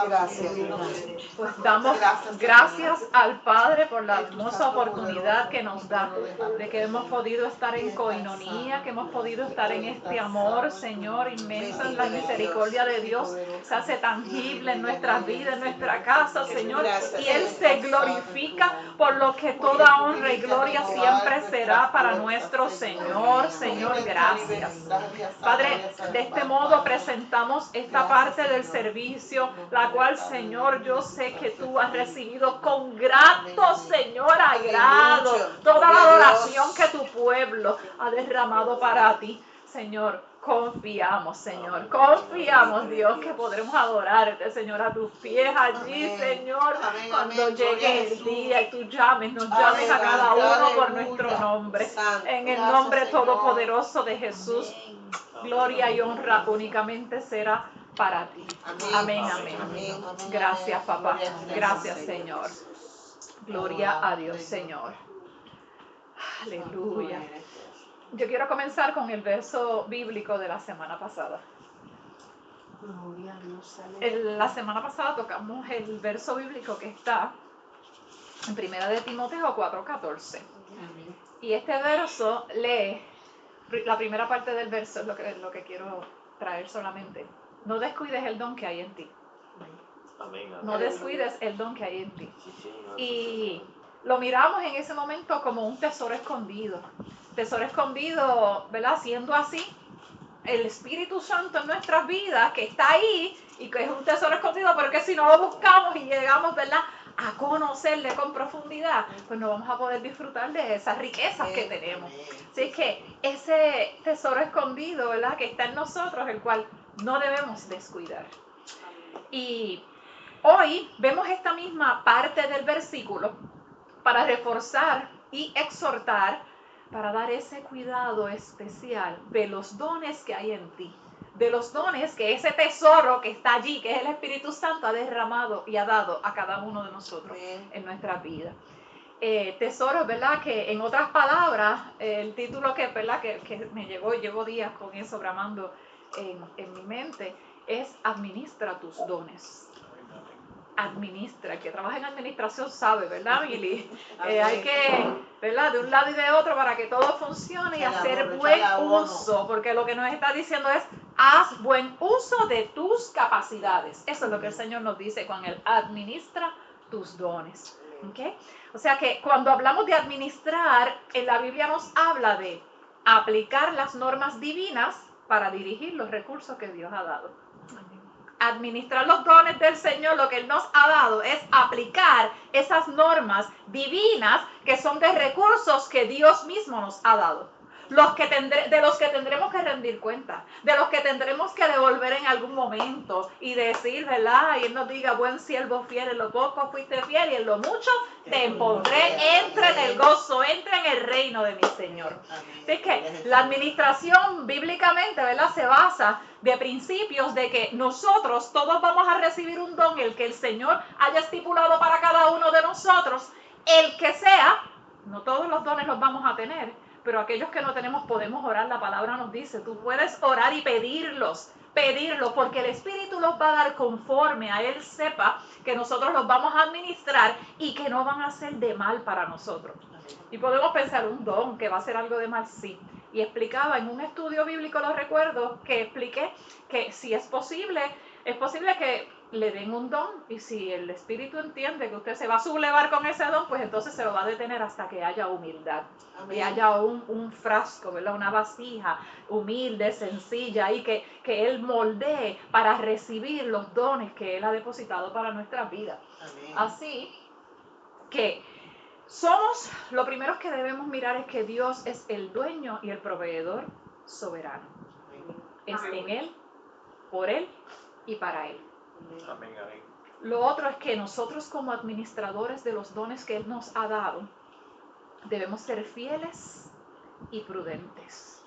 Gracias. Pues damos gracias al Padre por la hermosa oportunidad que nos da, de que hemos podido estar en coinonía, que hemos podido estar en este amor, Señor, inmenso, en la misericordia de Dios. Se hace tangible en nuestras vidas, en nuestra casa, Señor, y Él se glorifica, por lo que toda honra y gloria siempre será para nuestro Señor. Señor, gracias. Padre, de este modo presentamos esta parte del servicio, la cual, Señor, yo sé que tú has recibido con grato, Señor, agrado toda la adoración que tu pueblo ha derramado para ti, Señor. Confiamos, Señor, confiamos, Dios, que podremos adorarte, Señor, a tus pies allí, Señor, cuando llegue el día y tú nos llames a cada uno por nuestro nombre, en el nombre todopoderoso de Jesús. Gloria y honra únicamente será para ti. Amén, amén. Gracias, papá. Gracias, Señor. Gloria a Dios, Señor. Aleluya. Yo quiero comenzar con el verso bíblico de la semana pasada. La semana pasada tocamos el verso bíblico que está en 1 de Timoteo 4:14. Y este verso lee, la primera parte del verso es lo que quiero traer solamente. No descuides el don que hay en ti. No descuides el don que hay en ti. Y lo miramos en ese momento como un tesoro escondido. Tesoro escondido, ¿verdad? Siendo así, el Espíritu Santo en nuestras vidas, que está ahí y que es un tesoro escondido, pero que si no lo buscamos y llegamos, ¿verdad?, a conocerle con profundidad, pues no vamos a poder disfrutar de esas riquezas que tenemos. Así que ese tesoro escondido, ¿verdad?, que está en nosotros, el cual no debemos descuidar. Y hoy vemos esta misma parte del versículo para reforzar y exhortar, para dar ese cuidado especial de los dones que hay en ti, de los dones que ese tesoro que está allí, que es el Espíritu Santo, ha derramado y ha dado a cada uno de nosotros en nuestra vida. Tesoros, ¿verdad? Que en otras palabras, el título que, ¿verdad?, que me llegó, llevo días con eso bramando en mi mente, es administra tus dones. Administra, el que trabaja en administración sabe, ¿verdad, Mili? Hay que, ¿verdad?, de un lado y de otro para que todo funcione y hacer buen uso, porque lo que nos está diciendo es, haz buen uso de tus capacidades. Eso es lo que el Señor nos dice con el administra tus dones. ¿Okay? O sea que cuando hablamos de administrar, en la Biblia nos habla de aplicar las normas divinas para dirigir los recursos que Dios ha dado. Administrar los dones del Señor, lo que Él nos ha dado es aplicar esas normas divinas que son de recursos que Dios mismo nos ha dado. De los que tendremos que rendir cuenta, de los que tendremos que devolver en algún momento y decir, ¿verdad? Y Él nos diga, buen siervo fiel, en lo poco fuiste fiel y en lo mucho te pondré, entra en el gozo, entra en el reino de mi Señor. Así que la administración bíblicamente, ¿verdad?, se basa de principios de que nosotros todos vamos a recibir un don, el que el Señor haya estipulado para cada uno de nosotros, el que sea. No todos los dones los vamos a tener, pero aquellos que no tenemos podemos orar. La palabra nos dice, tú puedes orar y pedirlos, porque el Espíritu los va a dar conforme a Él sepa que nosotros los vamos a administrar y que no van a ser de mal para nosotros. Y podemos pensar, un don que va a ser algo de mal, sí. Y explicaba en un estudio bíblico, lo recuerdo, que expliqué que si es posible que le den un don, y si el Espíritu entiende que usted se va a sublevar con ese don, pues entonces se lo va a detener hasta que haya humildad. Amén. Y haya un frasco, ¿verdad?, una vasija humilde, sencilla, y que Él moldee para recibir los dones que Él ha depositado para nuestras vidas. Amén. Así que lo primero que debemos mirar es que Dios es el dueño y el proveedor soberano. Es en Él, por Él y para Él. Amén, amén. Lo otro es que nosotros, como administradores de los dones que Él nos ha dado, debemos ser fieles y prudentes.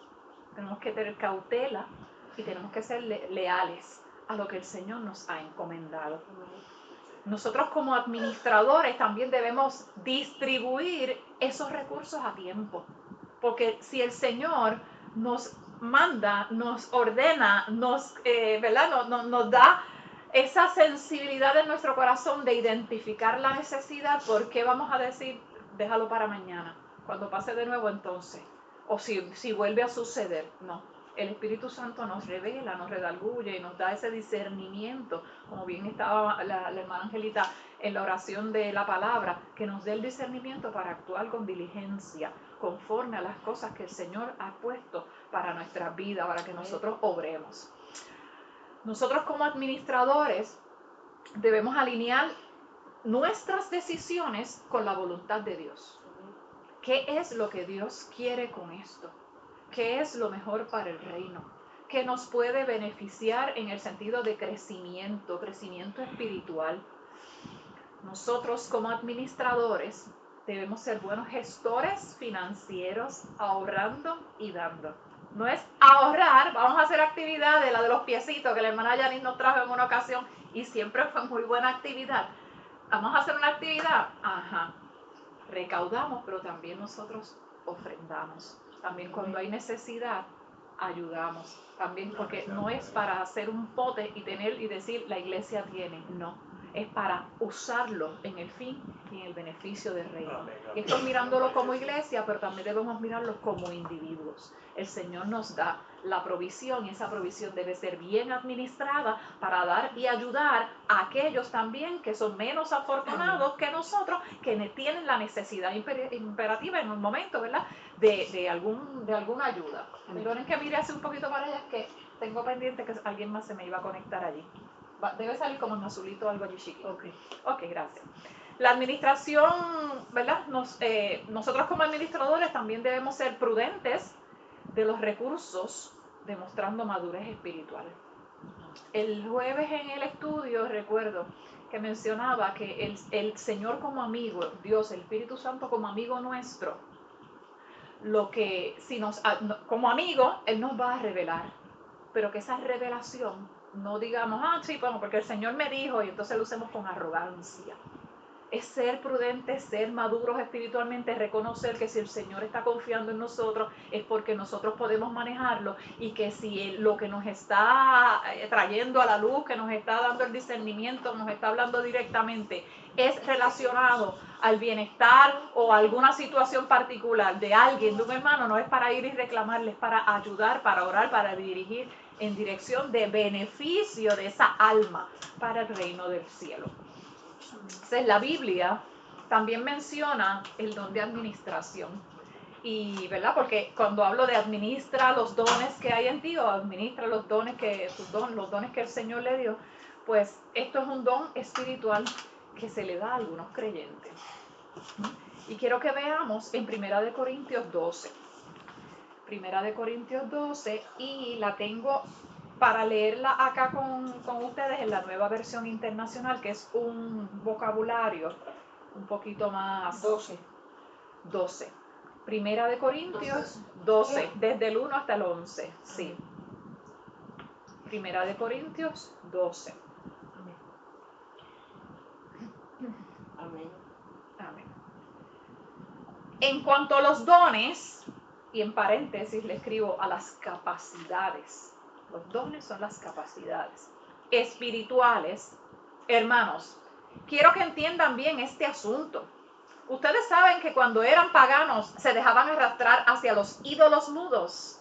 Tenemos que tener cautela y tenemos que ser leales a lo que el Señor nos ha encomendado. Nosotros, como administradores, también debemos distribuir esos recursos a tiempo, porque si el Señor nos manda, nos ordena, ¿verdad?, nos da esa sensibilidad en nuestro corazón de identificar la necesidad, ¿por qué vamos a decir, déjalo para mañana? Cuando pase de nuevo entonces. O si vuelve a suceder. No. El Espíritu Santo nos revela, nos redarguye y nos da ese discernimiento, como bien estaba la hermana Angelita en la oración de la palabra, que nos dé el discernimiento para actuar con diligencia, conforme a las cosas que el Señor ha puesto para nuestra vida, para que nosotros obremos. Nosotros como administradores debemos alinear nuestras decisiones con la voluntad de Dios. ¿Qué es lo que Dios quiere con esto? ¿Qué es lo mejor para el reino? ¿Qué nos puede beneficiar en el sentido de crecimiento espiritual? Nosotros como administradores debemos ser buenos gestores financieros, ahorrando y dando. No es ahorrar, vamos a hacer actividades, la de los piecitos que la hermana Yanis nos trajo en una ocasión y siempre fue muy buena actividad. Vamos a hacer una actividad, recaudamos, pero también nosotros ofrendamos. También cuando hay necesidad, ayudamos. También porque no es para hacer un pote y tener y decir la iglesia tiene, no. Es para usarlo en el fin y en el beneficio del reino. Y esto mirándolo como iglesia, pero también debemos mirarlo como individuos. El Señor nos da la provisión y esa provisión debe ser bien administrada para dar y ayudar a aquellos también que son menos afortunados que nosotros, que tienen la necesidad imperativa en un momento, ¿verdad? De alguna ayuda. Perdonen que mire hace un poquito para allá, es que tengo pendiente que alguien más se me iba a conectar allí. Debe salir como en azulito algo allí chiquito. Ok, gracias. La administración, ¿verdad? Nosotros como administradores también debemos ser prudentes de los recursos, demostrando madurez espiritual. El jueves en el estudio recuerdo que mencionaba que el Señor como amigo, Dios, el Espíritu Santo como amigo nuestro, como amigo, Él nos va a revelar, pero que esa revelación no digamos, sí, bueno, porque el Señor me dijo, y entonces lo usemos con arrogancia. Es ser prudentes, ser maduros espiritualmente, reconocer que si el Señor está confiando en nosotros es porque nosotros podemos manejarlo y que si lo que nos está trayendo a la luz, que nos está dando el discernimiento, nos está hablando directamente, es relacionado al bienestar o alguna situación particular de alguien, de un hermano, no es para ir y reclamarle, es para ayudar, para orar, para dirigir en dirección de beneficio de esa alma para el reino del cielo. Entonces, la Biblia también menciona el don de administración. Y, ¿verdad? Porque cuando hablo de administra los dones que hay en ti o administra los dones los dones que el Señor le dio, pues esto es un don espiritual que se le da a algunos creyentes. Y quiero que veamos en 1 Corintios 12. 1 Corintios 12, y la tengo para leerla acá con ustedes en la nueva versión internacional, que es un vocabulario un poquito más... 12. 1 Corintios 12, desde el 1 hasta el 11. Sí. 1 Corintios 12. Amén. Amén. En cuanto a los dones, y en paréntesis le escribo a las capacidades. Los dones son las capacidades espirituales. Hermanos, quiero que entiendan bien este asunto. Ustedes saben que cuando eran paganos se dejaban arrastrar hacia los ídolos mudos.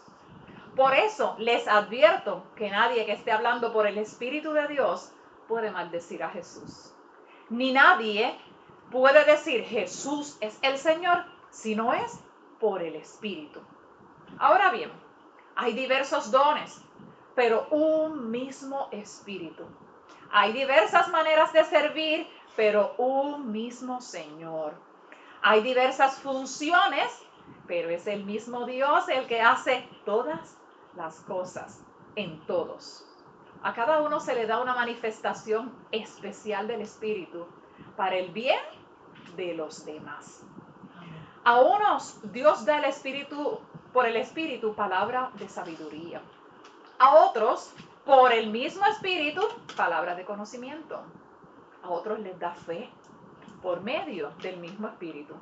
Por eso les advierto que nadie que esté hablando por el Espíritu de Dios puede maldecir a Jesús. Ni nadie puede decir Jesús es el Señor si no es por el Espíritu. Ahora bien, hay diversos dones, pero un mismo Espíritu. Hay diversas maneras de servir, pero un mismo Señor. Hay diversas funciones, pero es el mismo Dios el que hace todas las cosas en todos. A cada uno se le da una manifestación especial del Espíritu para el bien de los demás. A unos Dios da por el Espíritu palabra de sabiduría. A otros, por el mismo Espíritu, palabra de conocimiento. A otros les da fe por medio del mismo Espíritu.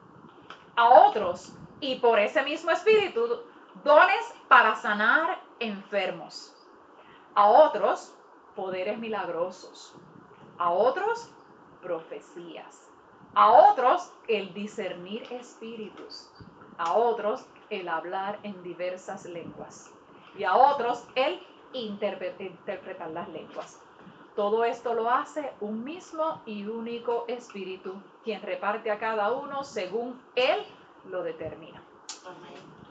A otros, y por ese mismo Espíritu, dones para sanar enfermos. A otros, poderes milagrosos, a otros profecías, a otros el discernir espíritus, a otros el hablar en diversas lenguas y a otros el interpretar las lenguas. Todo esto lo hace un mismo y único espíritu, quien reparte a cada uno según él lo determina.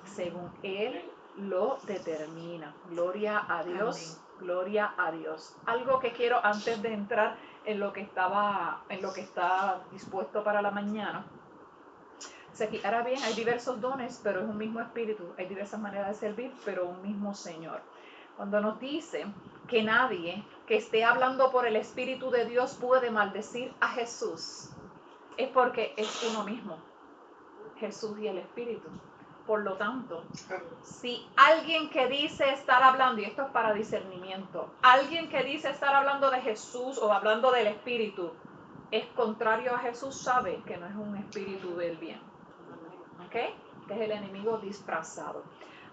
Según él lo determina. Gloria a Dios. Amén. Gloria a Dios. Algo que quiero antes de entrar en lo que está dispuesto para la mañana. Ahora bien, hay diversos dones, pero es un mismo espíritu. Hay diversas maneras de servir, pero un mismo Señor. Cuando nos dice que nadie que esté hablando por el Espíritu de Dios puede maldecir a Jesús, es porque es uno mismo, Jesús y el Espíritu. Por lo tanto, si alguien que dice estar hablando, y esto es para discernimiento, alguien que dice estar hablando de Jesús o hablando del Espíritu, es contrario a Jesús, sabe que no es un espíritu del bien. ¿Ok? Que es el enemigo disfrazado.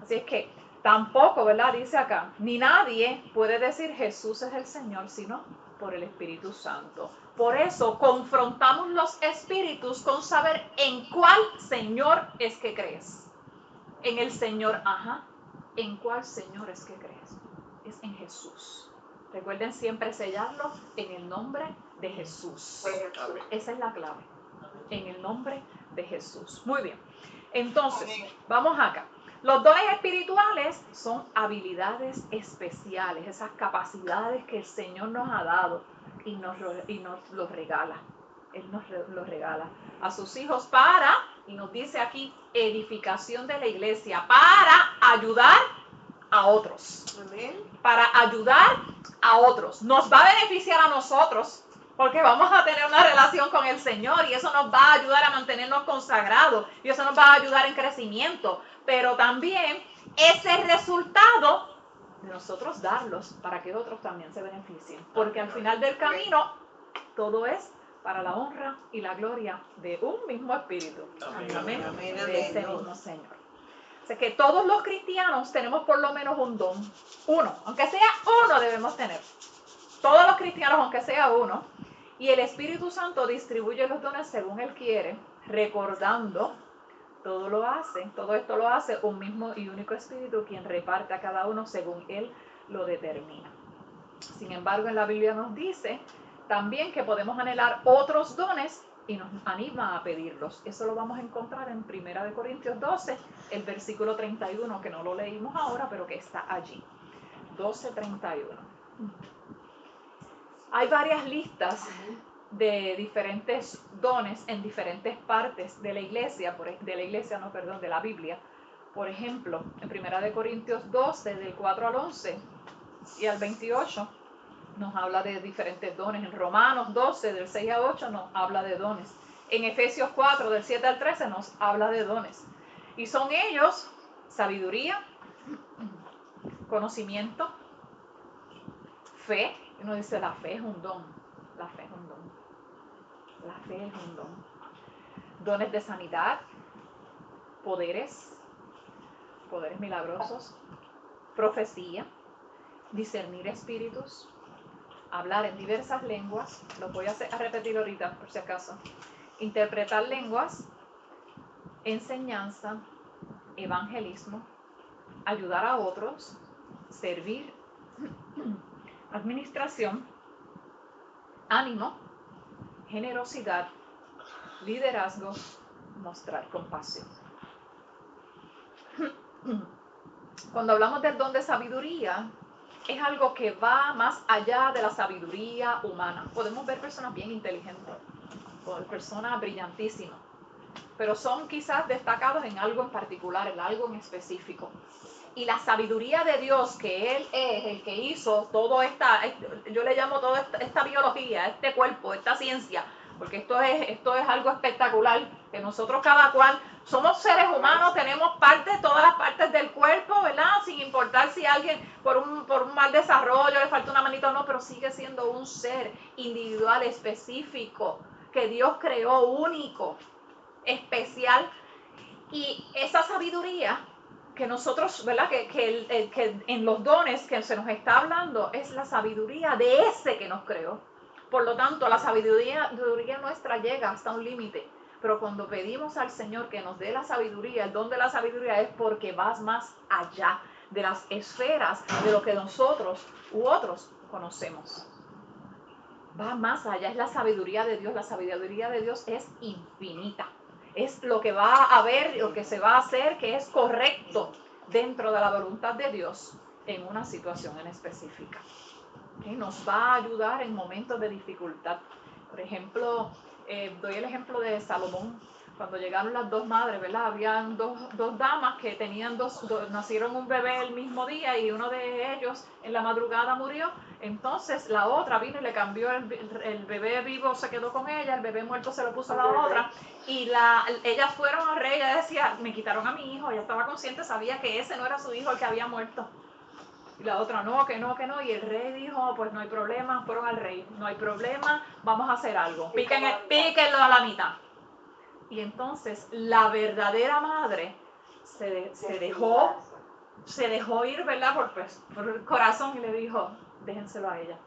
Así es que tampoco, ¿verdad? Dice acá, ni nadie puede decir Jesús es el Señor, sino por el Espíritu Santo. Por eso confrontamos los espíritus con saber en cuál Señor es que crees. En el Señor, ¿en cuál Señor es que crees? Es en Jesús. Recuerden siempre sellarlo en el nombre de Jesús. Esa es la clave. En el nombre de Jesús. Muy bien. Entonces, vamos acá. Los dones espirituales son habilidades especiales, esas capacidades que el Señor nos ha dado y nos los regala. Él nos los regala a sus hijos para, y nos dice aquí, edificación de la iglesia, para ayudar a otros. Amén. Para ayudar a otros. Nos va a beneficiar a nosotros, porque vamos a tener una relación con el Señor y eso nos va a ayudar a mantenernos consagrados y eso nos va a ayudar en crecimiento. Pero también ese resultado de nosotros darlos para que otros también se beneficien. Porque al final del camino todo es para la honra y la gloria de un mismo espíritu. Amén. Amén. De ese mismo Señor. O sea que todos los cristianos tenemos por lo menos un don. Uno, aunque sea uno debemos tener. Todos los cristianos, aunque sea uno. Y el Espíritu Santo distribuye los dones según Él quiere, recordando, todo esto lo hace un mismo y único Espíritu, quien reparte a cada uno según Él lo determina. Sin embargo, en la Biblia nos dice también que podemos anhelar otros dones y nos anima a pedirlos. Eso lo vamos a encontrar en 1 Corintios 12, el versículo 31, que no lo leímos ahora, pero que está allí. 12:31. Hay varias listas de diferentes dones en diferentes partes de la iglesia, de la Biblia. Por ejemplo, en 1 Corintios 12, del 4 al 11 y al 28, nos habla de diferentes dones. En Romanos 12, del 6 al 8, nos habla de dones. En Efesios 4, del 7 al 13, nos habla de dones. Y son ellos: sabiduría, conocimiento, fe. Uno dice, la fe es un don. La fe es un don. La fe es un don. Dones de sanidad, poderes milagrosos, profecía, discernir espíritus, hablar en diversas lenguas, lo voy a repetir ahorita por si acaso, interpretar lenguas, enseñanza, evangelismo, ayudar a otros, servir, administración, ánimo, generosidad, liderazgo, mostrar compasión. Cuando hablamos del don de sabiduría, es algo que va más allá de la sabiduría humana. Podemos ver personas bien inteligentes, personas brillantísimas, pero son quizás destacados en algo en particular, en algo en específico. Y la sabiduría de Dios, que Él es el que hizo todo yo le llamo toda esta biología, este cuerpo, esta ciencia, porque esto es algo espectacular, que nosotros cada cual somos seres humanos, tenemos todas las partes del cuerpo, ¿verdad? Sin importar si alguien por un mal desarrollo le falta una manita o no, pero sigue siendo un ser individual, específico, que Dios creó, único, especial. Y esa sabiduría que nosotros, ¿verdad? Que en los dones que se nos está hablando es la sabiduría de ese que nos creó. Por lo tanto, la sabiduría nuestra llega hasta un límite. Pero cuando pedimos al Señor que nos dé la sabiduría, el don de la sabiduría es porque vas más allá de las esferas de lo que nosotros u otros conocemos. Va más allá, es la sabiduría de Dios. La sabiduría de Dios es infinita. Es lo que va a haber, lo que se va a hacer, que es correcto dentro de la voluntad de Dios en una situación en específica. ¿Okay? Nos va a ayudar en momentos de dificultad. Por ejemplo, doy el ejemplo de Salomón. Cuando llegaron las dos madres, ¿verdad? Habían dos damas que tenían nacieron un bebé el mismo día y uno de ellos en la madrugada murió. Entonces la otra vino y le cambió el bebé vivo, se quedó con ella, el bebé muerto se lo puso a la otra. Y ellas fueron al rey, ella decía, me quitaron a mi hijo. Ella estaba consciente, sabía que ese no era su hijo el que había muerto. Y la otra, no, que no. Y el rey dijo, pues no hay problema, fueron al rey, no hay problema, vamos a hacer algo. Píquenlo a la mitad. Y entonces la verdadera madre se dejó ir, ¿verdad? Por el corazón y le dijo, déjenselo a ella,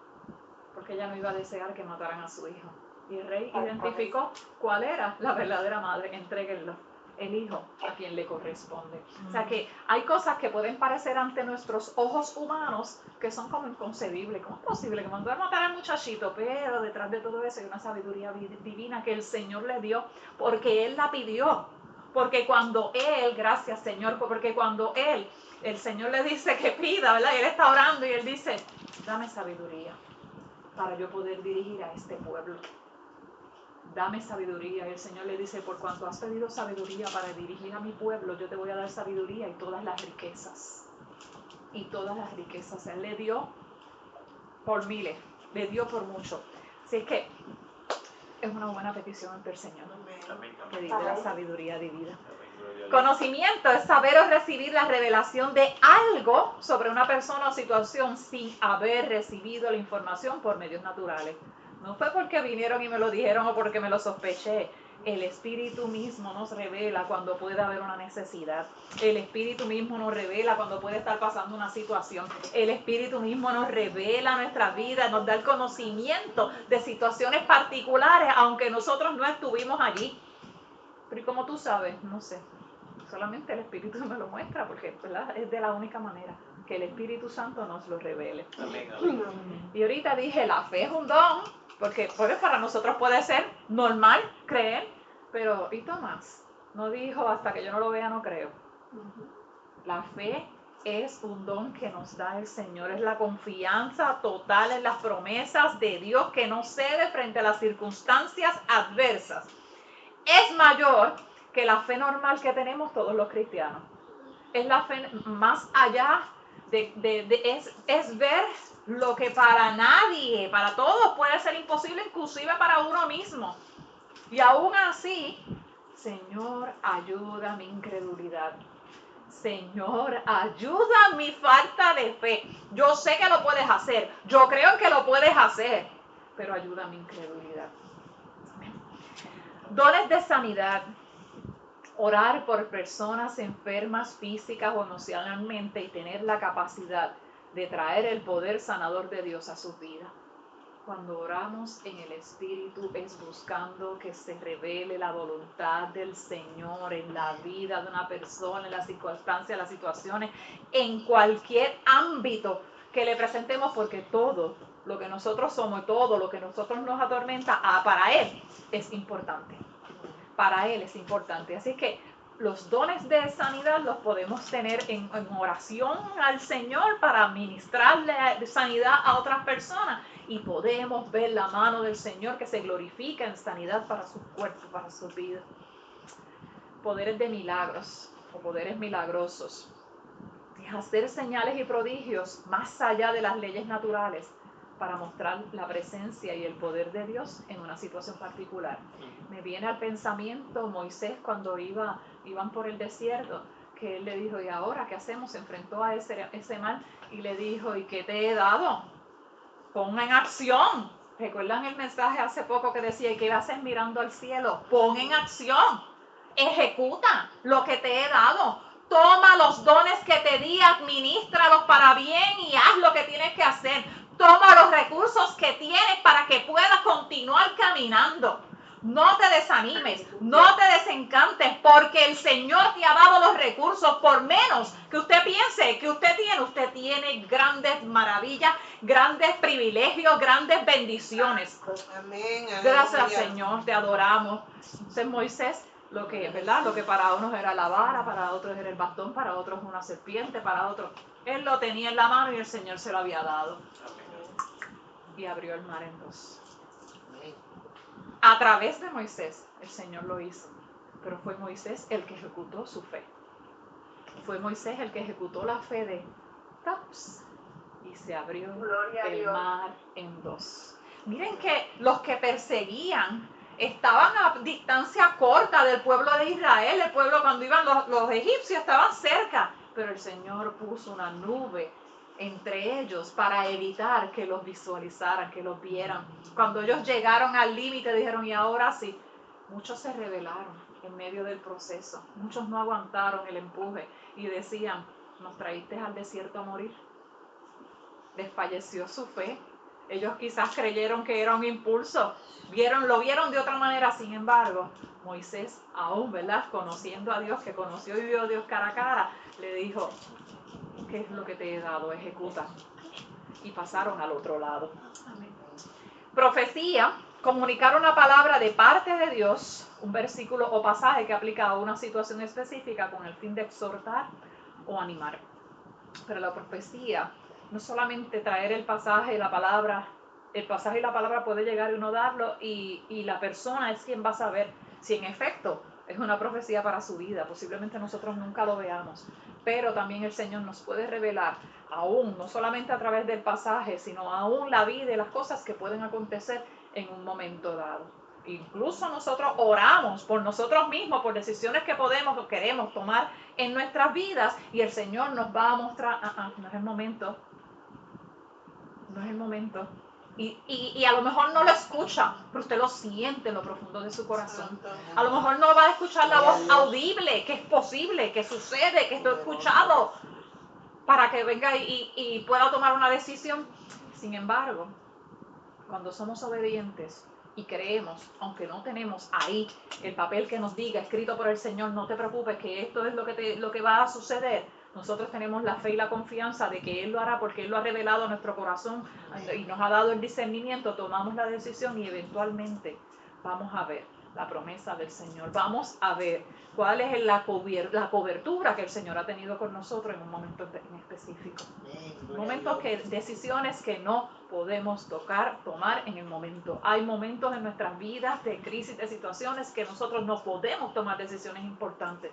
porque ella no iba a desear que mataran a su hijo. Y el rey identificó cuál era la verdadera madre, entréguenlo, el hijo a quien le corresponde. O sea que hay cosas que pueden parecer ante nuestros ojos humanos que son como inconcebibles. ¿Cómo es posible que mandó a matar al muchachito? Pero detrás de todo eso hay una sabiduría divina que el Señor le dio porque Él la pidió. Porque cuando Él, gracias Señor, porque cuando el Señor le dice que pida, ¿verdad? Y Él está orando y Él dice, dame sabiduría para yo poder dirigir a este pueblo. Dame sabiduría. Y el Señor le dice, por cuanto has pedido sabiduría para dirigir a mi pueblo, yo te voy a dar sabiduría y todas las riquezas. Y todas las riquezas. Él le dio por miles, le dio por mucho. Así que es una buena petición ante el Señor. Pedirle la sabiduría divina. Conocimiento es saber o recibir la revelación de algo sobre una persona o situación sin haber recibido la información por medios naturales. No fue porque vinieron y me lo dijeron o porque me lo sospeché. El Espíritu mismo nos revela cuando puede haber una necesidad. El Espíritu mismo nos revela cuando puede estar pasando una situación. El Espíritu mismo nos revela nuestra vida, nos da el conocimiento de situaciones particulares, aunque nosotros no estuvimos allí. Pero ¿y cómo tú sabes? No sé. Solamente el Espíritu me lo muestra, porque, ¿verdad? Es de la única manera que el Espíritu Santo nos lo revele. Amén, amén. Y ahorita dije, la fe es un don, porque para nosotros puede ser normal creer, pero ¿y Tomás? No dijo, hasta que yo no lo vea no creo. La fe es un don que nos da el Señor, es la confianza total en las promesas de Dios que no cede frente a las circunstancias adversas. Es mayor que la fe normal que tenemos todos los cristianos. Es la fe más allá es ver lo que para nadie, para todos puede ser imposible, inclusive para uno mismo. Y aún así, Señor, ayuda mi incredulidad. Señor, ayuda mi falta de fe. Yo sé que lo puedes hacer, yo creo que lo puedes hacer, pero ayuda mi incredulidad. Dones de sanidad. Orar por personas enfermas físicas o emocionalmente y tener la capacidad de traer el poder sanador de Dios a sus vidas. Cuando oramos en el Espíritu es buscando que se revele la voluntad del Señor en la vida de una persona, en las circunstancias, las situaciones, en cualquier ámbito que le presentemos, porque todo lo que nosotros somos y todo lo que nosotros nos atormenta, para Él es importante. Para Él es importante. Así que los dones de sanidad los podemos tener en oración al Señor para ministrarle sanidad a otras personas y podemos ver la mano del Señor que se glorifica en sanidad para su cuerpo, para su vida. Poderes de milagros o poderes milagrosos. Es hacer señales y prodigios más allá de las leyes naturales para mostrar la presencia y el poder de Dios en una situación particular. Me viene al pensamiento Moisés cuando iban por el desierto, que él le dijo, ¿y ahora qué hacemos? Se enfrentó a ese mar y le dijo, ¿y qué te he dado? Pon en acción. ¿Recuerdan el mensaje hace poco que decía, ¿y qué haces mirando al cielo? Pon en acción. Ejecuta lo que te he dado. Toma los dones que te di, administralos para bien y haz lo que tienes que hacer. Toma los recursos que tienes para que puedas continuar caminando. No te desanimes, no te desencantes, porque el Señor te ha dado los recursos. Por menos que usted piense que usted tiene grandes maravillas, grandes privilegios, grandes bendiciones. Amén. Gracias, Señor, te adoramos. Entonces Moisés, lo que para unos era la vara, para otros era el bastón, para otros una serpiente, para otros él lo tenía en la mano y el Señor se lo había dado. Y abrió el mar en dos. A través de Moisés, el Señor lo hizo. Pero fue Moisés el que ejecutó su fe. Fue Moisés el que ejecutó la fe de taps, y se abrió el mar en dos. Miren que los que perseguían estaban a distancia corta del pueblo de Israel. El pueblo, cuando iban los egipcios, estaban cerca. Pero el Señor puso una nube entre ellos para evitar que los visualizaran, que los vieran. Cuando ellos llegaron al límite, dijeron, y ahora sí. Muchos se rebelaron en medio del proceso. Muchos no aguantaron el empuje y decían, nos traíste al desierto a morir. Desfalleció su fe. Ellos quizás creyeron que era un impulso, lo vieron de otra manera. Sin embargo, Moisés, aún, ¿verdad?, conociendo a Dios, que conoció y vio a Dios cara a cara, le dijo, ¿qué es lo que te he dado? Ejecuta. Y pasaron al otro lado. Amén. Profecía, comunicar una palabra de parte de Dios, un versículo o pasaje que aplica a una situación específica con el fin de exhortar o animar. Pero la profecía no solamente traer el pasaje y la palabra puede llegar y uno darlo y la persona es quien va a saber si en efecto es una profecía para su vida. Posiblemente nosotros nunca lo veamos, pero también el Señor nos puede revelar aún, no solamente a través del pasaje, sino aún la vida y las cosas que pueden acontecer en un momento dado. Incluso nosotros oramos por nosotros mismos, por decisiones que podemos o queremos tomar en nuestras vidas, y el Señor nos va a mostrar, no es el momento, y a lo mejor no lo escucha, pero usted lo siente en lo profundo de su corazón. A lo mejor no va a escuchar la voz audible, que es posible, que sucede, que esto he escuchado, para que venga y pueda tomar una decisión. Sin embargo, cuando somos obedientes y creemos, aunque no tenemos ahí el papel que nos diga, escrito por el Señor, no te preocupes que esto es lo que va a suceder, nosotros tenemos la fe y la confianza de que Él lo hará porque Él lo ha revelado a nuestro corazón y nos ha dado el discernimiento, tomamos la decisión y eventualmente vamos a ver la promesa del Señor. Vamos a ver cuál es la cobertura que el Señor ha tenido con nosotros en un momento en específico. Momentos decisiones que no podemos tomar en el momento. Hay momentos en nuestras vidas de crisis, de situaciones que nosotros no podemos tomar decisiones importantes.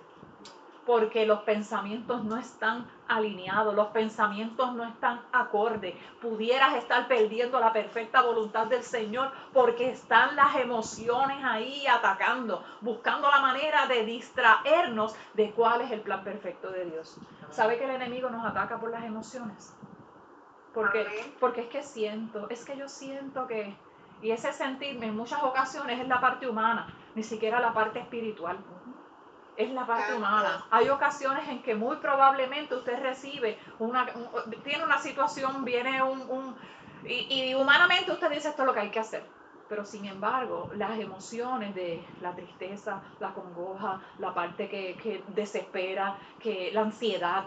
Porque los pensamientos no están alineados, los pensamientos no están acordes. Pudieras estar perdiendo la perfecta voluntad del Señor porque están las emociones ahí atacando, buscando la manera de distraernos de cuál es el plan perfecto de Dios. ¿Sabe que el enemigo nos ataca por las emociones? Porque es que yo siento que... Y ese sentirme en muchas ocasiones es la parte humana, ni siquiera la parte espiritual. Es la parte humana. Hay ocasiones en que muy probablemente usted recibe tiene una situación, viene y humanamente usted dice esto es lo que hay que hacer. Pero sin embargo, las emociones de la tristeza, la congoja, la parte que desespera, que la ansiedad,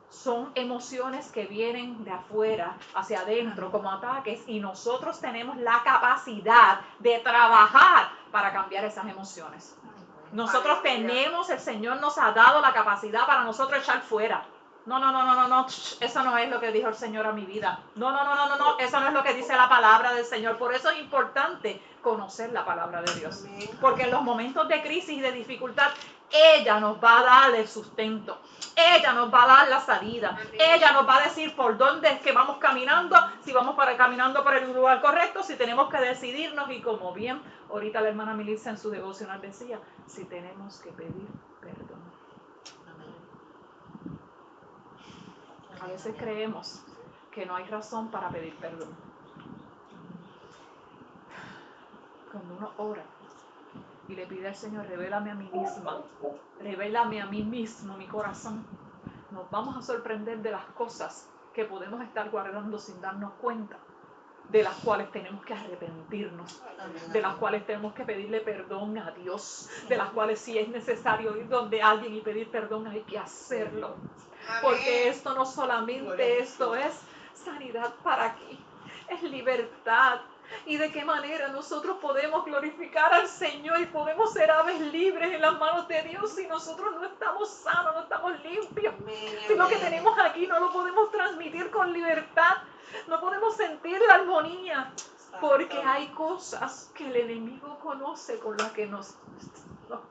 son emociones que vienen de afuera hacia adentro como ataques y nosotros tenemos la capacidad de trabajar para cambiar esas emociones. Nosotros tenemos, el Señor nos ha dado la capacidad para nosotros echar fuera. No, eso no es lo que dijo el Señor a mi vida. No, eso no es lo que dice la palabra del Señor. Por eso es importante conocer la palabra de Dios. Porque en los momentos de crisis y de dificultad, ella nos va a dar el sustento. Ella nos va a dar la salida. Ella nos va a decir por dónde es que vamos caminando, si vamos caminando por el lugar correcto, si tenemos que decidirnos y como bien ahorita la hermana Melissa en su devocional decía, si tenemos que pedir perdón. A veces creemos que no hay razón para pedir perdón. Cuando uno ora y le pide al Señor, revélame a mí misma, revélame a mí mismo, mi corazón. Nos vamos a sorprender de las cosas que podemos estar guardando sin darnos cuenta, de las cuales tenemos que arrepentirnos, de las cuales tenemos que pedirle perdón a Dios, de las cuales si es necesario ir donde alguien y pedir perdón hay que hacerlo, porque esto no solamente esto es sanidad para aquí, es libertad. Y de qué manera nosotros podemos glorificar al Señor y podemos ser aves libres en las manos de Dios si nosotros no estamos sanos, no estamos limpios. Si lo que tenemos aquí no lo podemos transmitir con libertad, no podemos sentir la armonía, porque hay cosas que el enemigo conoce con las que nos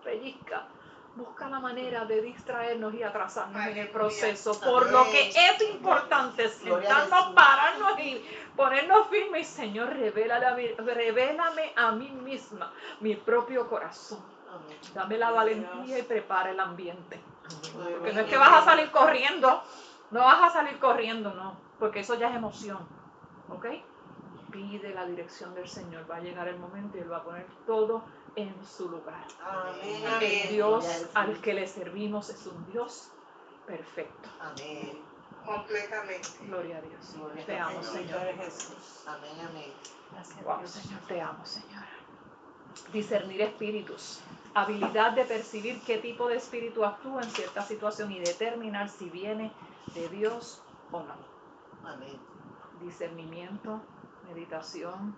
pellizca. Busca la manera de distraernos y atrasarnos en el proceso. Por lo que es importante sentarnos, pararnos y ponernos firmes. Señor, revélame a mí misma, mi propio corazón. Dame la valentía y prepara el ambiente. Porque no es que vas a salir corriendo. No vas a salir corriendo, no. Porque eso ya es emoción. ¿Ok? Pide la dirección del Señor. Va a llegar el momento y Él va a poner todo en su lugar. Amén. El Dios al que le servimos es un Dios perfecto. Amén. Completamente. Gloria a Dios. Te amo, Señor. Amén, amén. Wow, Señor, te amo, Señor. Discernir espíritus. Habilidad de percibir qué tipo de espíritu actúa en cierta situación y determinar si viene de Dios o no. Amén. Discernimiento, meditación,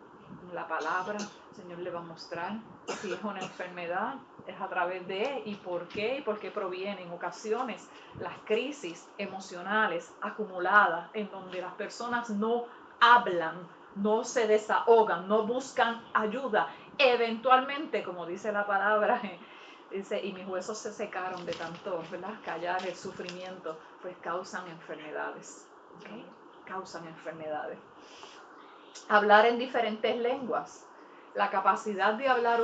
la palabra. El Señor le va a mostrar si es una enfermedad, es a través de y por qué proviene. En ocasiones las crisis emocionales acumuladas en donde las personas no hablan, no se desahogan, no buscan ayuda, eventualmente, como dice la palabra, dice, y mis huesos se secaron de tanto, ¿verdad?, callar el sufrimiento, pues causan enfermedades. ¿Okay? Causan enfermedades. Hablar en diferentes lenguas. La capacidad de hablar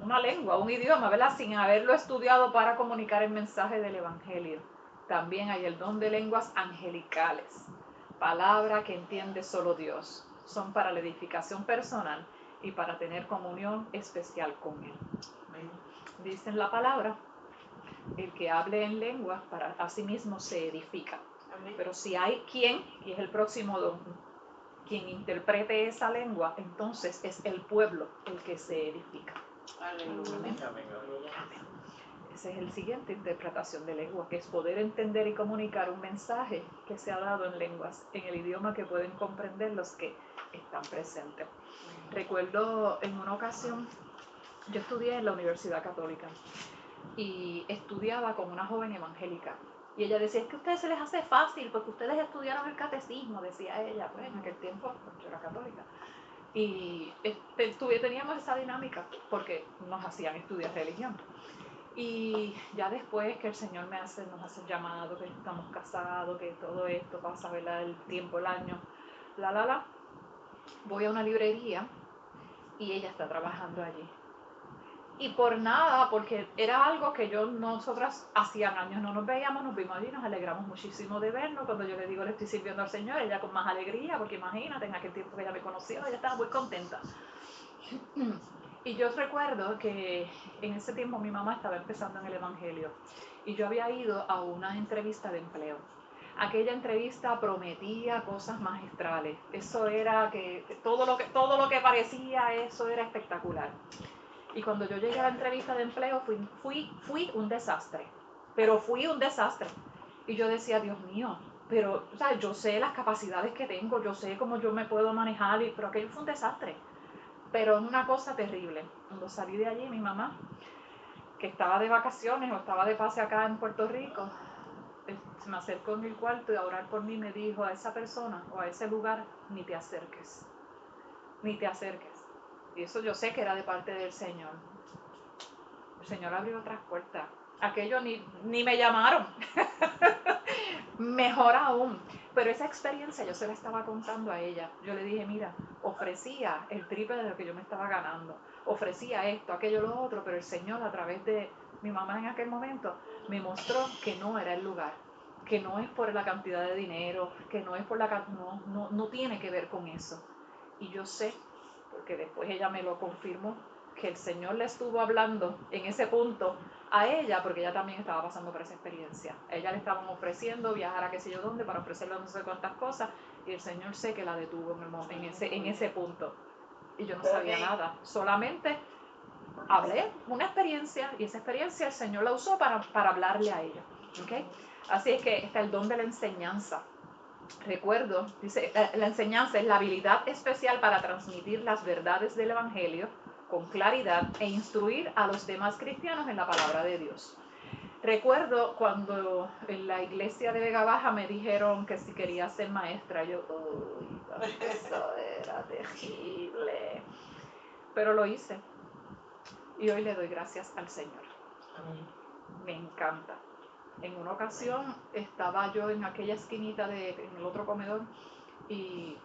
una lengua, un idioma, ¿verdad?, sin haberlo estudiado para comunicar el mensaje del Evangelio. También hay el don de lenguas angelicales. Palabra que entiende solo Dios. Son para la edificación personal y para tener comunión especial con Él. Dicen la palabra, el que hable en lenguas para a sí mismo se edifica. Pero si hay quien, y es el próximo don, quien interprete esa lengua, entonces es el pueblo el que se edifica. Aleluya. Amén. Esa es la siguiente interpretación de lengua, que es poder entender y comunicar un mensaje que se ha dado en lenguas, en el idioma que pueden comprender los que están presentes. Recuerdo en una ocasión, yo estudié en la Universidad Católica y estudiaba con una joven evangélica. Y ella decía, es que a ustedes se les hace fácil porque ustedes estudiaron el catecismo, decía ella, pues en aquel tiempo yo era católica. Y teníamos esa dinámica porque nos hacían estudiar religión. Y ya después que el Señor nos hace llamado, que estamos casados, que todo esto pasa, ¿verdad?, el tiempo, el año, voy a una librería y ella está trabajando allí. Y por nada, porque era algo que nosotras hacían años no nos veíamos, nos vimos allí, nos alegramos muchísimo de vernos. Cuando yo le digo, le estoy sirviendo al Señor, ella con más alegría, porque imagínate, en aquel tiempo que ella me conoció, ella estaba muy contenta. Y yo recuerdo que en ese tiempo mi mamá estaba empezando en el Evangelio y yo había ido a una entrevista de empleo. Aquella entrevista prometía cosas magistrales. Eso era que todo lo que parecía, eso era espectacular. Y cuando yo llegué a la entrevista de empleo fui un desastre, pero fui un desastre. Y yo decía, Dios mío, pero o sea, yo sé las capacidades que tengo, yo sé cómo yo me puedo manejar, pero aquello fue un desastre. Pero es una cosa terrible. Cuando salí de allí, mi mamá, que estaba de vacaciones o estaba de pase acá en Puerto Rico, se me acercó en el cuarto y a orar por mí me dijo, a esa persona o a ese lugar, ni te acerques. Ni te acerques. Y eso yo sé que era de parte del Señor. El Señor abrió otras puertas. Aquello ni me llamaron. Mejor aún. Pero esa experiencia yo se la estaba contando a ella. Yo le dije, mira, ofrecía el triple de lo que yo me estaba ganando. Ofrecía esto, aquello, lo otro, pero el Señor a través de mi mamá en aquel momento me mostró que no era el lugar. Que no es por la cantidad de dinero, que no es por no tiene que ver con eso. Y yo sé, porque después ella me lo confirmó, que el Señor le estuvo hablando en ese punto a ella, porque ella también estaba pasando por esa experiencia. A ella le estaban ofreciendo viajar a qué sé yo dónde para ofrecerle no sé cuántas cosas, y el Señor sé que la detuvo en ese punto. Y yo no sabía nada, solamente hablé una experiencia, y esa experiencia el Señor la usó para hablarle a ella. ¿Okay? Así es que está el don de la enseñanza. Recuerdo, dice, la enseñanza es la habilidad especial para transmitir las verdades del Evangelio con claridad e instruir a los demás cristianos en la palabra de Dios. Recuerdo cuando en la iglesia de Vega Baja me dijeron que si quería ser maestra, yo, uy, eso era terrible, pero lo hice y hoy le doy gracias al Señor. Me encanta. En una ocasión estaba yo en aquella esquinita en el otro comedor y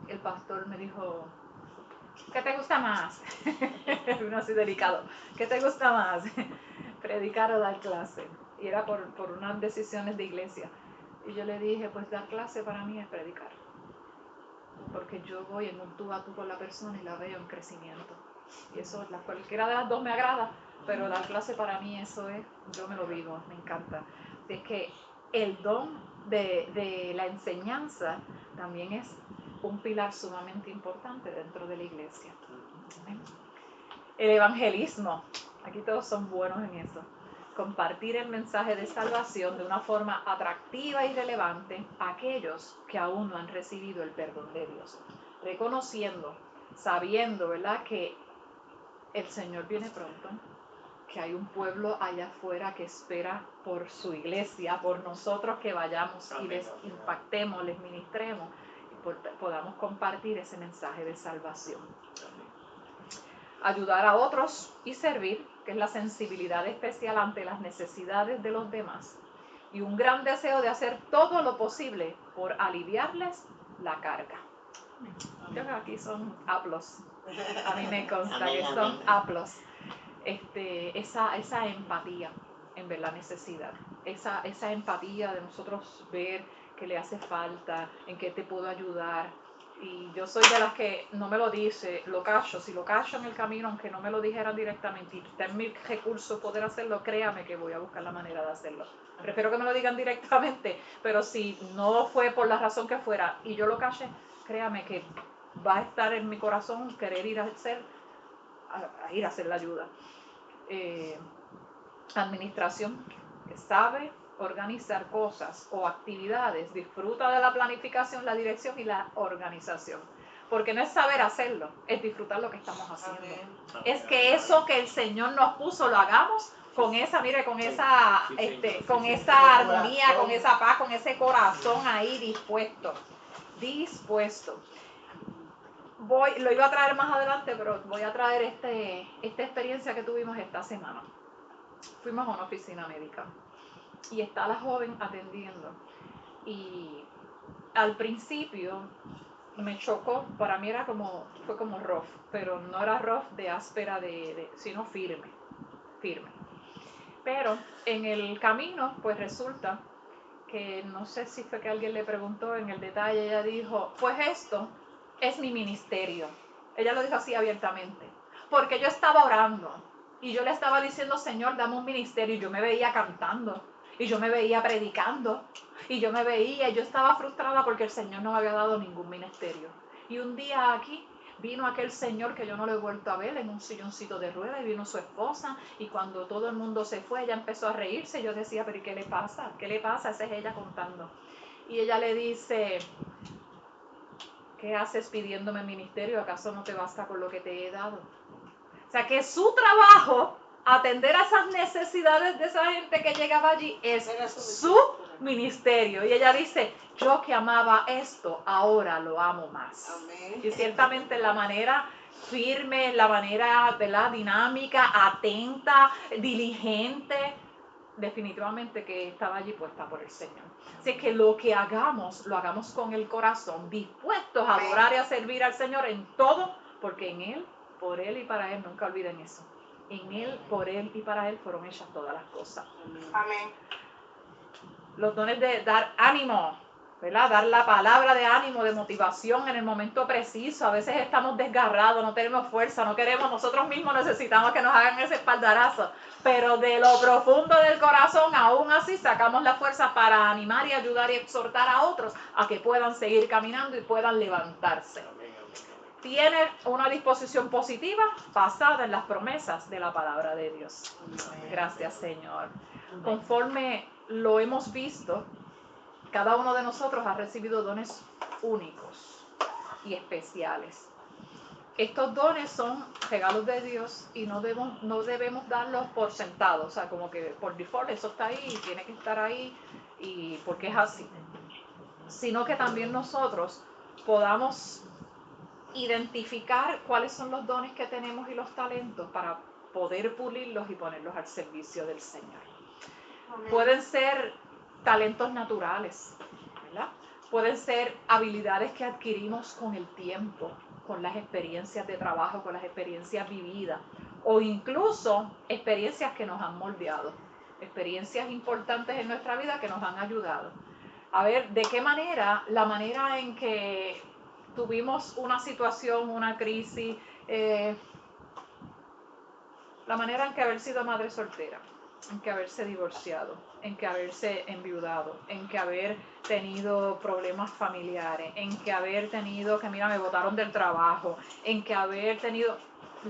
el pastor me dijo, ¿qué te gusta más? Uno así delicado, ¿qué te gusta más? Predicar o dar clase. Y era por unas decisiones de iglesia. Y yo le dije, pues dar clase para mí es predicar. Porque yo voy en un tú a tú con la persona y la veo en crecimiento. Y eso, cualquiera de las dos me agrada, pero dar clase para mí eso es, yo me lo vivo, me encanta. Es que el don de la enseñanza también es un pilar sumamente importante dentro de la iglesia. El evangelismo, aquí todos son buenos en eso. Compartir el mensaje de salvación de una forma atractiva y relevante a aquellos que aún no han recibido el perdón de Dios. Reconociendo, sabiendo, ¿verdad?, que el Señor viene pronto, que hay un pueblo allá afuera que espera por su iglesia, por nosotros que vayamos y les impactemos, les ministremos y podamos compartir ese mensaje de salvación. Ayudar a otros y servir, que es la sensibilidad especial ante las necesidades de los demás, y un gran deseo de hacer todo lo posible por aliviarles la carga. Yo creo que aquí son aplos. A mí me consta que son aplos. Esa empatía en ver la necesidad, esa empatía de nosotros ver que le hace falta, en qué te puedo ayudar. Y yo soy de las que no me lo dice, lo callo. Si lo callo en el camino, aunque no me lo dijeran directamente y está en mi recurso poder hacerlo, créame que voy a buscar la manera de hacerlo. Prefiero que me lo digan directamente, pero si no fue por la razón que fuera y yo lo callé, créame que va a estar en mi corazón querer ir a hacer la ayuda. Administración, que sabe organizar cosas o actividades, disfruta de la planificación, la dirección y la organización. Porque no es saber hacerlo, es disfrutar lo que estamos haciendo. Amén. Es que eso que el Señor nos puso lo hagamos con esa, mire, con esa armonía, con esa paz, con ese corazón ahí dispuesto. Lo iba a traer más adelante, pero voy a traer esta experiencia que tuvimos esta semana. Fuimos a una oficina médica y está la joven atendiendo y al principio me chocó, para mí fue como rough, pero no era rough de áspera, sino firme. Pero en el camino, pues resulta que no sé si fue que alguien le preguntó en el detalle, ella dijo, pues esto es mi ministerio. Ella lo dijo así abiertamente, porque yo estaba orando y yo le estaba diciendo, Señor, dame un ministerio, y yo me veía cantando y yo me veía predicando y yo estaba frustrada porque el Señor no me había dado ningún ministerio. Y un día aquí vino aquel señor que yo no lo he vuelto a ver en un silloncito de rueda, y vino su esposa, y cuando todo el mundo se fue, ella empezó a reírse. Yo decía, pero ¿y qué le pasa? ¿Qué le pasa? Esa es ella contando. Y ella le dice, ¿qué haces pidiéndome ministerio? ¿Acaso no te basta con lo que te he dado? O sea, que su trabajo, atender a esas necesidades de esa gente que llegaba allí, es su ministerio. Y ella dice, yo que amaba esto, ahora lo amo más. Amén. Y ciertamente la manera firme, la manera, ¿verdad?, dinámica, atenta, diligente, definitivamente que estaba allí puesta por el Señor. Así es que lo que hagamos, lo hagamos con el corazón, dispuestos a adorar y a servir al Señor en todo, porque en Él, por Él y para Él, nunca olviden eso. En Él, por Él y para Él fueron hechas todas las cosas. Amén. Los dones de dar ánimo, ¿verdad? Dar la palabra de ánimo, de motivación en el momento preciso. A veces estamos desgarrados, no tenemos fuerza, no queremos, nosotros mismos necesitamos que nos hagan ese espaldarazo. Pero de lo profundo del corazón, aún así, sacamos la fuerza para animar y ayudar y exhortar a otros a que puedan seguir caminando y puedan levantarse. Tienen una disposición positiva basada en las promesas de la palabra de Dios. Gracias, Señor. Conforme lo hemos visto, cada uno de nosotros ha recibido dones únicos y especiales. Estos dones son regalos de Dios y no debemos darlos por sentados, o sea, como que por default eso está ahí y tiene que estar ahí y porque es así. Sino que también nosotros podamos identificar cuáles son los dones que tenemos y los talentos para poder pulirlos y ponerlos al servicio del Señor. Pueden ser talentos naturales, ¿verdad? Pueden ser habilidades que adquirimos con el tiempo, con las experiencias de trabajo, con las experiencias vividas, o incluso experiencias que nos han moldeado, experiencias importantes en nuestra vida que nos han ayudado. A ver, ¿de qué manera? La manera en que tuvimos una situación, una crisis, la manera en que haber sido madre soltera, en que haberse divorciado, en que haberse enviudado, en que haber tenido problemas familiares, en que haber tenido que, mira, me botaron del trabajo, en que haber tenido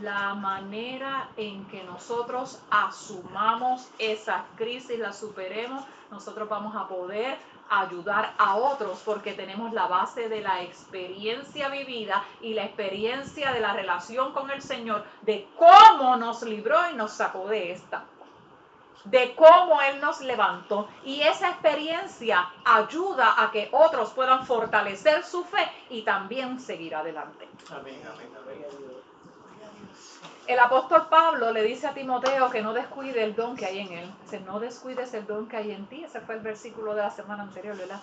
la manera en que nosotros asumamos esa crisis, la superemos, nosotros vamos a poder ayudar a otros porque tenemos la base de la experiencia vivida y la experiencia de la relación con el Señor, de cómo nos libró y nos sacó de esta, de cómo Él nos levantó, y esa experiencia ayuda a que otros puedan fortalecer su fe y también seguir adelante. Amén, amén, amén. El apóstol Pablo le dice a Timoteo que no descuide el don que hay en él. Dice, no descuides el don que hay en ti. Ese fue el versículo de la semana anterior, ¿verdad?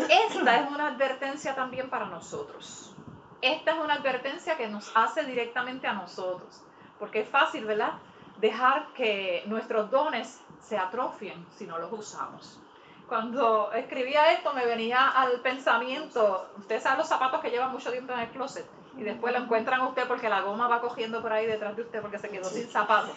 Esta es una advertencia también para nosotros. Esta es una advertencia que nos hace directamente a nosotros. Porque es fácil, ¿verdad?, dejar que nuestros dones se atrofien si no los usamos. Cuando escribía esto me venía al pensamiento, usted sabe los zapatos que llevan mucho tiempo en el closet y después lo encuentran a usted porque la goma va cogiendo por ahí detrás de usted porque se quedó sin zapatos.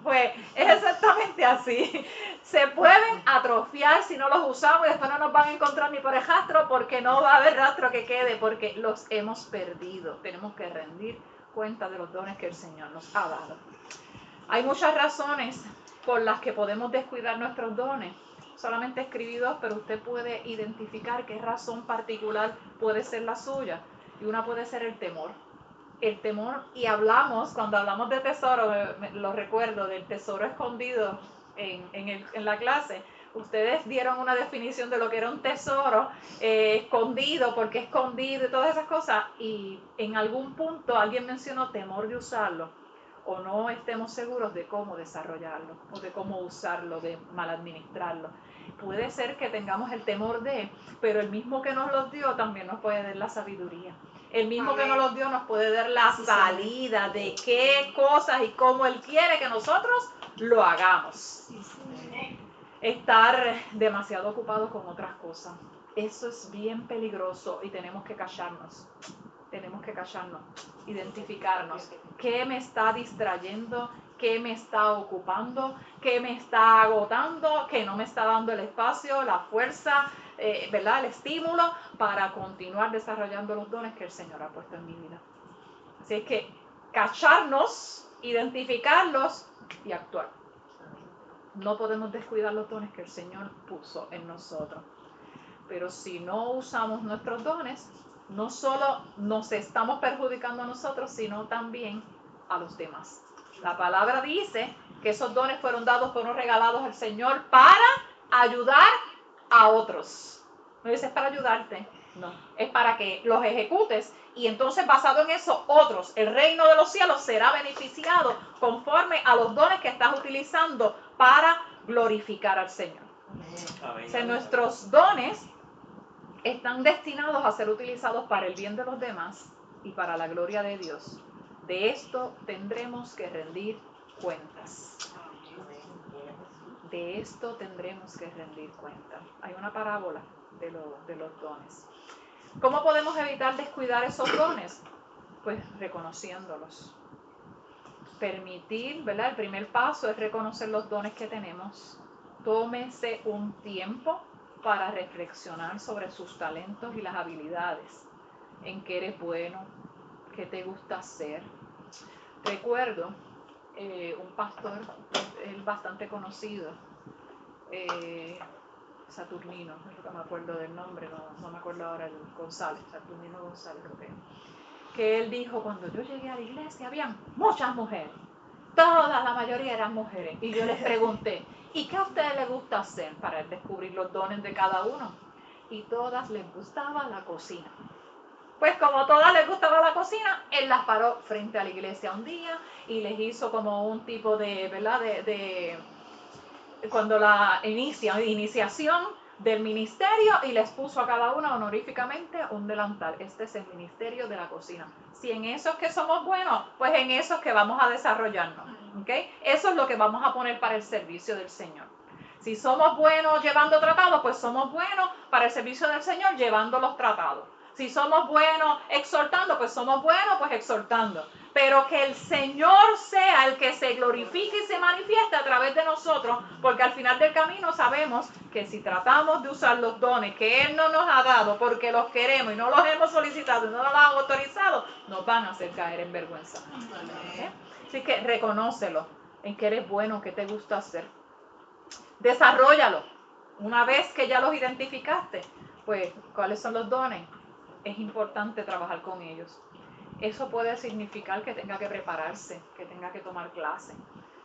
Pues es exactamente así. Se pueden atrofiar si no los usamos y después no nos van a encontrar ni por el rastro porque no va a haber rastro que quede porque los hemos perdido. Tenemos que rendir cuenta de los dones que el Señor nos ha dado. Hay muchas razones por las que podemos descuidar nuestros dones. Solamente escribí dos, pero usted puede identificar qué razón particular puede ser la suya. Y una puede ser el temor. El temor, y cuando hablamos de tesoro, lo recuerdo, del tesoro escondido en la clase. Ustedes dieron una definición de lo que era un tesoro escondido, porque escondido y todas esas cosas. Y en algún punto alguien mencionó temor de usarlo, o no estemos seguros de cómo desarrollarlo, o de cómo usarlo, de mal administrarlo. Puede ser que tengamos el temor pero el mismo que nos los dio también nos puede dar la sabiduría. El mismo que nos los dio nos puede dar la salida de qué cosas y cómo Él quiere que nosotros lo hagamos. Estar demasiado ocupados con otras cosas. Eso es bien peligroso y tenemos que callarnos. Tenemos que callarnos, identificarnos. ¿Qué me está distrayendo? ¿Qué me está ocupando? ¿Qué me está agotando? ¿Qué no me está dando el espacio, la fuerza, ¿verdad?, el estímulo para continuar desarrollando los dones que el Señor ha puesto en mi vida? Así es que callarnos, identificarlos y actuar. No podemos descuidar los dones que el Señor puso en nosotros. Pero si no usamos nuestros dones, no solo nos estamos perjudicando a nosotros, sino también a los demás. La palabra dice que esos dones fueron dados, fueron regalados al Señor para ayudar a otros. No dice, es para ayudarte, no, es para que los ejecutes y entonces basado en eso otros, el reino de los cielos será beneficiado conforme a los dones que estás utilizando para glorificar al Señor. Amén. O sea, nuestros dones están destinados a ser utilizados para el bien de los demás y para la gloria de Dios. De esto tendremos que rendir cuentas. de esto tendremos que rendir cuenta. Hay una parábola de los dones. ¿Cómo podemos evitar descuidar esos dones? Pues reconociéndolos. Permitir, ¿verdad? El primer paso es reconocer los dones que tenemos. Tómese un tiempo para reflexionar sobre sus talentos y las habilidades, en qué eres bueno, qué te gusta hacer. Recuerdo un pastor, él bastante conocido, Saturnino, no es lo que me acuerdo del nombre, no me acuerdo ahora, el González, Saturnino González, creo que él dijo, cuando yo llegué a la iglesia habían muchas mujeres, todas, la mayoría eran mujeres, y yo les pregunté, ¿y qué a ustedes les gusta hacer? Para descubrir los dones de cada uno, y todas les gustaba la cocina. Pues como todas les gustaba la cocina, él las paró frente a la iglesia un día y les hizo como un tipo de, ¿verdad? De cuando la iniciación del ministerio, y les puso a cada una honoríficamente un delantal. Este es el ministerio de la cocina. Si en eso es que somos buenos, pues en eso es que vamos a desarrollarnos. ¿Okay? Eso es lo que vamos a poner para el servicio del Señor. Si somos buenos llevando tratados, pues somos buenos para el servicio del Señor llevando los tratados. Si somos buenos exhortando, pues somos buenos pues exhortando. Pero que el Señor sea el que se glorifique y se manifieste a través de nosotros, porque al final del camino sabemos que si tratamos de usar los dones que Él no nos ha dado porque los queremos y no los hemos solicitado y no los hemos autorizado, nos van a hacer caer en vergüenza. ¿Eh? Así que reconócelo en que eres bueno, que te gusta hacer. Desarróllalo. Una vez que ya los identificaste, pues, ¿cuáles son los dones? Es importante trabajar con ellos. Eso puede significar que tenga que prepararse, que tenga que tomar clases.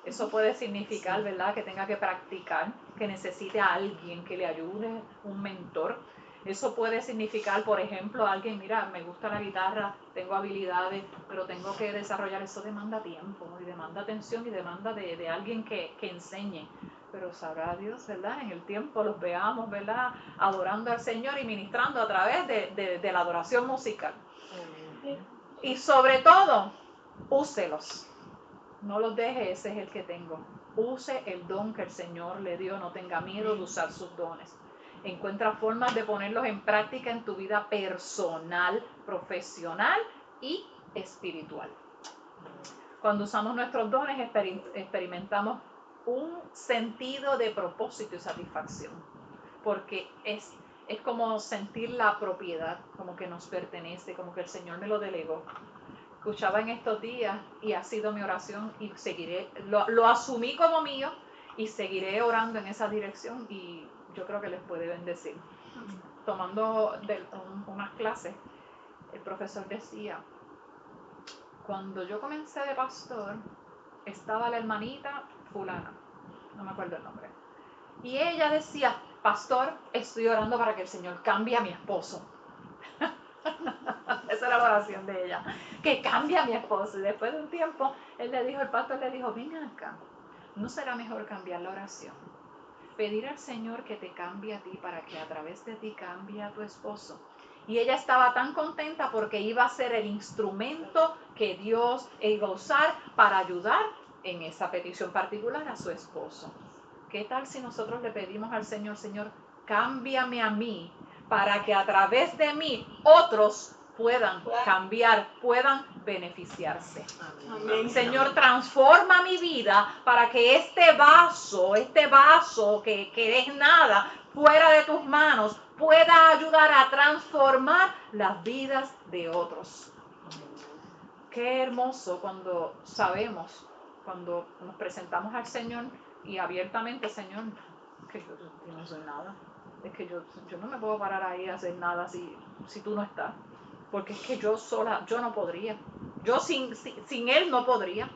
Eso puede significar, ¿verdad?, que tenga que practicar, que necesite a alguien que le ayude, un mentor. Eso puede significar, por ejemplo, alguien, mira, me gusta la guitarra, tengo habilidades, pero tengo que desarrollar. Eso demanda tiempo, y demanda atención, y demanda de alguien que enseñe. Pero sabrá Dios, ¿verdad?, en el tiempo los veamos, ¿verdad?, adorando al Señor y ministrando a través de la adoración musical. Y sobre todo, úselos. No los deje, ese es el que tengo. Use el don que el Señor le dio, no tenga miedo de usar sus dones. Encuentra formas de ponerlos en práctica en tu vida personal, profesional y espiritual. Cuando usamos nuestros dones, experimentamos un sentido de propósito y satisfacción, porque es como sentir la propiedad, como que nos pertenece, como que el Señor me lo delegó. Escuchaba en estos días y ha sido mi oración, y seguiré, lo asumí como mío y seguiré orando en esa dirección, y yo creo que les puede bendecir. Tomando unas clases, el profesor decía, cuando yo comencé de pastor, estaba la hermanita fulana, no me acuerdo el nombre, y ella decía, pastor, estoy orando para que el Señor cambie a mi esposo. Esa era la oración de ella, que cambie a mi esposo. Y después de un tiempo, el pastor le dijo, ven acá, ¿no será mejor cambiar la oración? Pedir al Señor que te cambie a ti para que a través de ti cambie a tu esposo. Y ella estaba tan contenta porque iba a ser el instrumento que Dios iba a usar para ayudar en esa petición particular a su esposo. ¿Qué tal si nosotros le pedimos al Señor, Señor, cámbiame a mí para que a través de mí otros puedan cambiar, puedan beneficiarse? Amén. Señor, transforma mi vida para que este vaso que es nada, fuera de tus manos, pueda ayudar a transformar las vidas de otros. Qué hermoso cuando sabemos, cuando nos presentamos al Señor y abiertamente, Señor, que yo no soy nada. Es que yo no me puedo parar ahí a hacer nada si tú no estás. Porque es que yo sola, yo no podría. Yo sin Él no podría.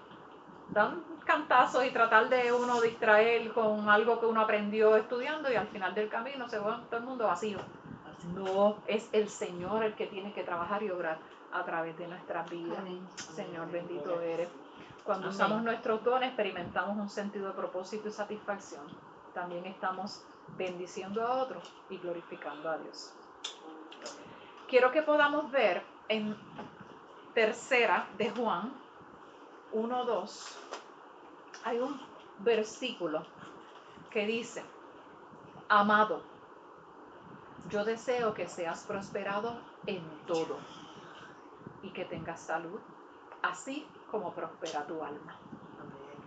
Dar un cantazo y tratar de uno distraer con algo que uno aprendió estudiando, y al final del camino se va todo el mundo vacío. No, es el Señor el que tiene que trabajar y obrar a través de nuestras vidas. Amén. Señor, bendito eres. Cuando usamos nuestros dones, experimentamos un sentido de propósito y satisfacción. También estamos bendiciendo a otros y glorificando a Dios. Quiero que podamos ver en 3 de Juan 1:2, hay un versículo que dice: amado, yo deseo que seas prosperado en todo y que tengas salud, así como prospera tu alma.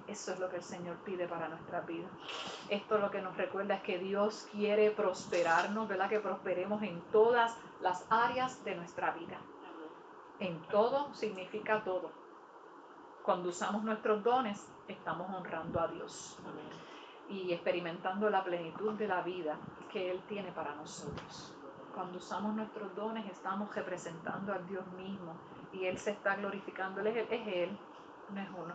Eso es lo que el Señor pide para nuestra vida. Esto lo que nos recuerda es que Dios quiere prosperarnos, ¿verdad? Que prosperemos en todas las áreas de nuestra vida. En todo significa todo. Cuando usamos nuestros dones, estamos honrando a Dios y experimentando la plenitud de la vida que Él tiene para nosotros. Cuando usamos nuestros dones, estamos representando al Dios mismo y Él se está glorificando. Él es Él, no es uno,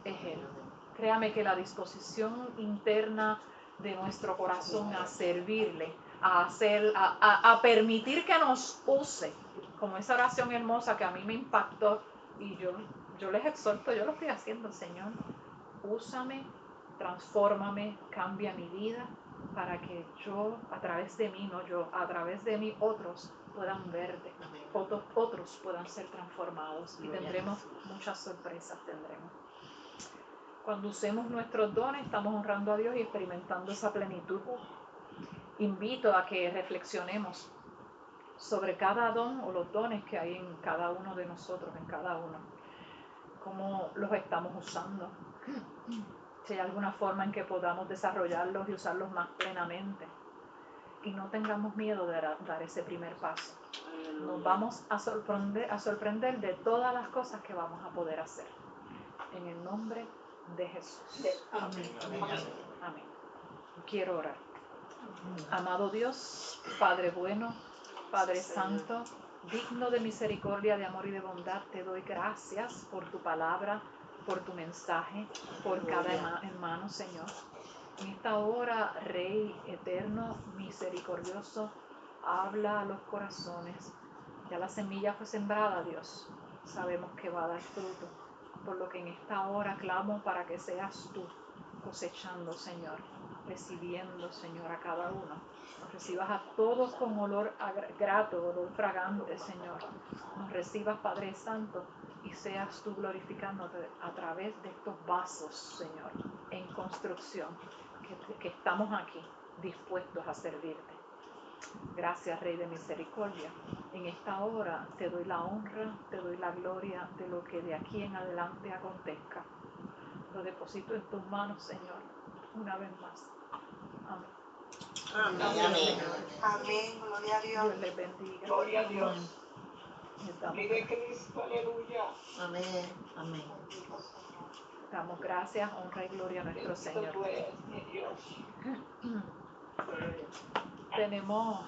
es Él. Créame que la disposición interna de nuestro corazón a servirle, a permitir que nos use, como esa oración hermosa que a mí me impactó, y yo les exhorto, yo lo estoy haciendo: Señor, úsame, transfórmame, cambia mi vida, para que yo, a través de mí, no yo, a través de mí, otros puedan verte, otros puedan ser transformados, y tendremos muchas sorpresas, Cuando usemos nuestros dones, estamos honrando a Dios y experimentando esa plenitud. Invito a que reflexionemos sobre cada don o los dones que hay en cada uno de nosotros, en cada uno. Cómo los estamos usando. Si hay alguna forma en que podamos desarrollarlos y usarlos más plenamente. Y no tengamos miedo de dar ese primer paso. Nos vamos a sorprender de todas las cosas que vamos a poder hacer. En el nombre de Jesús. Amén. Amén. Quiero orar. Amado Dios, Padre bueno, Padre santo, digno de misericordia, de amor y de bondad, te doy gracias por tu palabra, por tu mensaje, por cada hermano, Señor. En esta hora, Rey eterno, misericordioso, habla a los corazones. Ya la semilla fue sembrada, Dios. Sabemos que va a dar fruto. Por lo que en esta hora clamo para que seas tú cosechando, Señor, recibiendo, Señor, a cada uno. Nos recibas a todos con olor grato, olor fragante, Señor. Nos recibas, Padre Santo, y seas tú glorificándote a través de estos vasos, Señor, en construcción, que estamos aquí dispuestos a servirte. Gracias, Rey de misericordia. En esta hora te doy la honra, te doy la gloria de lo que de aquí en adelante acontezca. Lo deposito en tus manos, Señor, una vez más. Amén. Amén. Amén. Gloria a Dios. Dios les bendiga. Gloria a Dios. Vive Cristo, aleluya. Amén. Amén. Damos gracias, honra y gloria a nuestro Señor. Tenemos...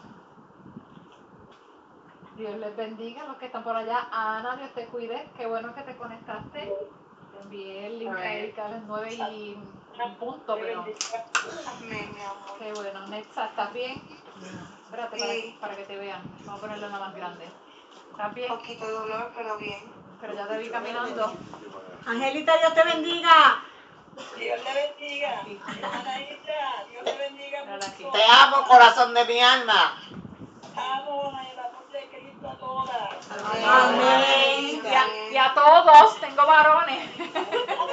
Dios les bendiga a los que están por allá. Ana, Dios te cuide. Qué bueno que te conectaste. Te envié el link ahí a las 9 y punto, pero... Amén, mi amor. Qué bueno. Nexa, ¿estás bien? Espérate para que te vean. Vamos a ponerle una más grande. ¿Estás bien? Un poquito de dolor, pero bien. Pero ya te vi caminando. Angelita, Dios te bendiga. Dios le bendiga. Anaíta, Dios le bendiga Mírala aquí. Te amo, corazón de mi alma. Amo en el amor de Cristo a todas. Amén. Y a todos, tengo varones.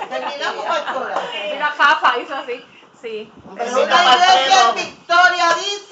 Terminamos, pastora. Y la jafa hizo así. Sí. En una iglesia en Victoria dice